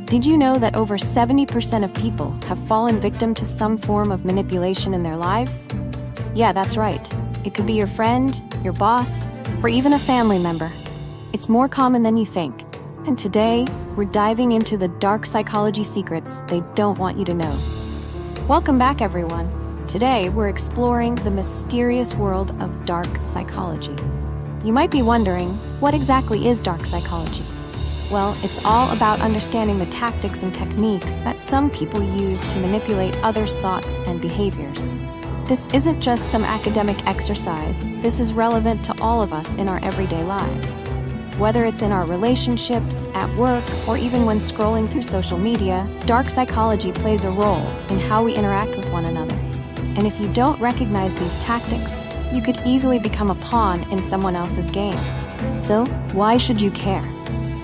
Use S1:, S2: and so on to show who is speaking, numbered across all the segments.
S1: Did you know that over 70% of people have fallen victim to some form of manipulation in their lives? Yeah, that's right. It could be your friend, your boss, or even a family member. It's more common than you think. And today, we're diving into the dark psychology secrets they don't want you to know. Welcome back, everyone. Today, we're exploring the mysterious world of dark psychology. You might be wondering, what exactly is dark psychology? Well, it's all about understanding the tactics and techniques that some people use to manipulate others' thoughts and behaviors. This isn't just some academic exercise. This is relevant to all of us in our everyday lives. Whether it's in our relationships, at work, or even when scrolling through social media, dark psychology plays a role in how we interact with one another. And if you don't recognize these tactics, you could easily become a pawn in someone else's game. So, why should you care?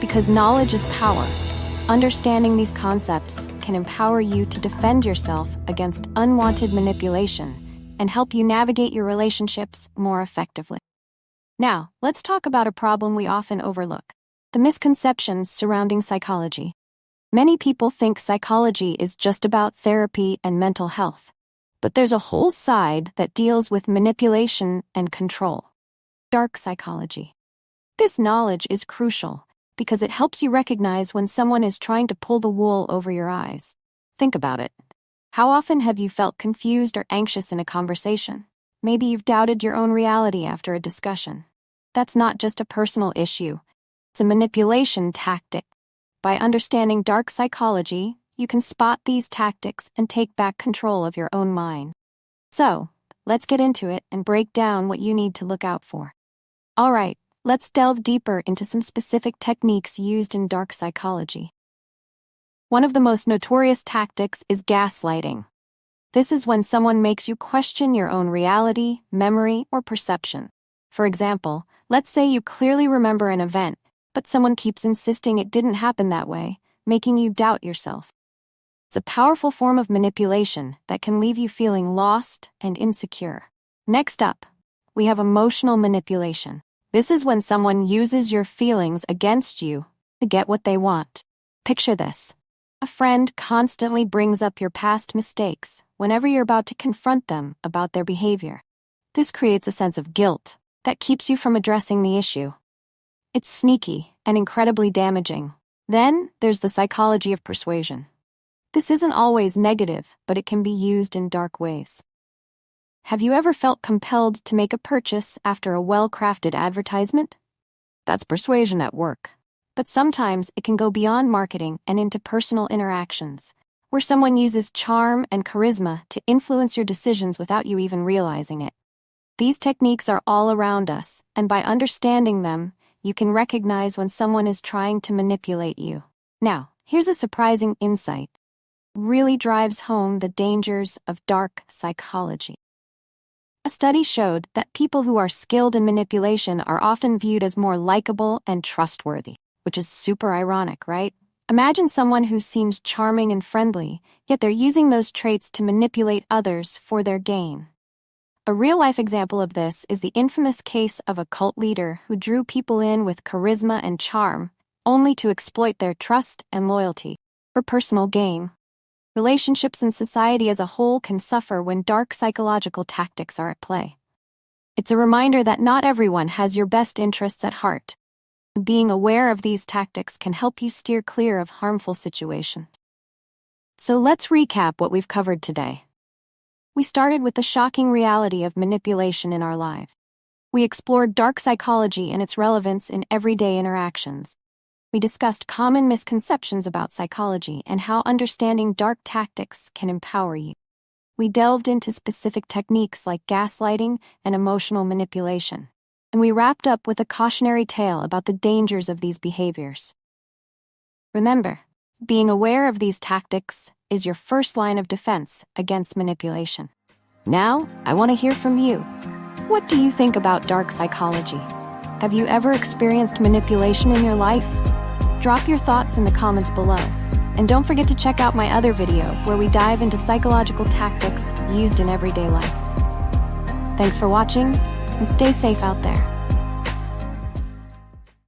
S1: Because knowledge is power. Understanding these concepts can empower you to defend yourself against unwanted manipulation and help you navigate your relationships more effectively. Now, let's talk about a problem we often overlook: the misconceptions surrounding psychology. Many people think psychology is just about therapy and mental health, but there's a whole side that deals with manipulation and control. Dark psychology. This knowledge is crucial because it helps you recognize when someone is trying to pull the wool over your eyes. Think about it. How often have you felt confused or anxious in a conversation? Maybe you've doubted your own reality after a discussion. That's not just a personal issue. It's a manipulation tactic. By understanding dark psychology, you can spot these tactics and take back control of your own mind. So, let's get into it and break down what you need to look out for. All right, let's delve deeper into some specific techniques used in dark psychology. One of the most notorious tactics is gaslighting. This is when someone makes you question your own reality, memory, or perception. For example, let's say you clearly remember an event, but someone keeps insisting it didn't happen that way, making you doubt yourself. It's a powerful form of manipulation that can leave you feeling lost and insecure. Next up, we have emotional manipulation. This is when someone uses your feelings against you to get what they want. Picture this. A friend constantly brings up your past mistakes whenever you're about to confront them about their behavior. This creates a sense of guilt that keeps you from addressing the issue. It's sneaky and incredibly damaging. Then there's the psychology of persuasion. This isn't always negative, but it can be used in dark ways. Have you ever felt compelled to make a purchase after a well-crafted advertisement? That's persuasion at work. But sometimes it can go beyond marketing and into personal interactions, where someone uses charm and charisma to influence your decisions without you even realizing it. These techniques are all around us, and by understanding them, you can recognize when someone is trying to manipulate you. Now, here's a surprising insight. It really drives home the dangers of dark psychology. A study showed that people who are skilled in manipulation are often viewed as more likable and trustworthy. Which is super ironic, right? Imagine someone who seems charming and friendly, yet they're using those traits to manipulate others for their gain. A real-life example of this is the infamous case of a cult leader who drew people in with charisma and charm, only to exploit their trust and loyalty for personal gain. Relationships and society as a whole can suffer when dark psychological tactics are at play. It's a reminder that not everyone has your best interests at heart. Being aware of these tactics can help you steer clear of harmful situations. So let's recap what we've covered today. We started with the shocking reality of manipulation in our lives. We explored dark psychology and its relevance in everyday interactions. We discussed common misconceptions about psychology and how understanding dark tactics can empower you. We delved into specific techniques like gaslighting and emotional manipulation. And we wrapped up with a cautionary tale about the dangers of these behaviors. Remember, being aware of these tactics is your first line of defense against manipulation. Now, I want to hear from you. What do you think about dark psychology? Have you ever experienced manipulation in your life? Drop your thoughts in the comments below. And don't forget to check out my other video where we dive into psychological tactics used in everyday life. Thanks for watching, and stay safe out there.